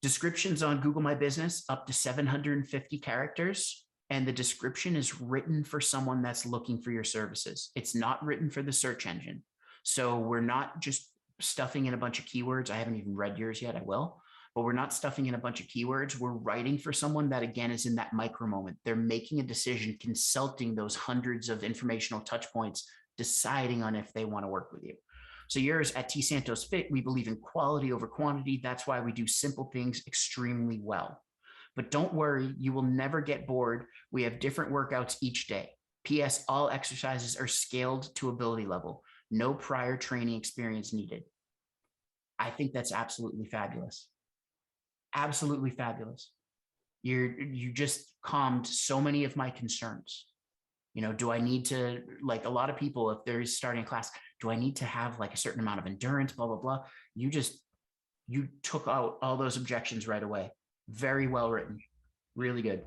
Descriptions on Google My Business up to 750 characters. And the description is written for someone that's looking for your services. It's not written for the search engine. So we're not just stuffing in a bunch of keywords. I haven't even read yours yet. I will, but we're not stuffing in a bunch of keywords. We're writing for someone that, again, is in that micro moment. They're making a decision, consulting those hundreds of informational touch points, deciding on if they want to work with you. So yours at T Santos Fit, we believe in quality over quantity. That's why we do simple things extremely well. But don't worry, you will never get bored. We have different workouts each day. PS, all exercises are scaled to ability level. No prior training experience needed. I think that's absolutely fabulous. Absolutely fabulous. You just calmed so many of my concerns. Do I need to, like a lot of people, if they're starting a class, do I need to have like a certain amount of endurance, blah, blah, blah. You took out all those objections right away. Very well written. Really good.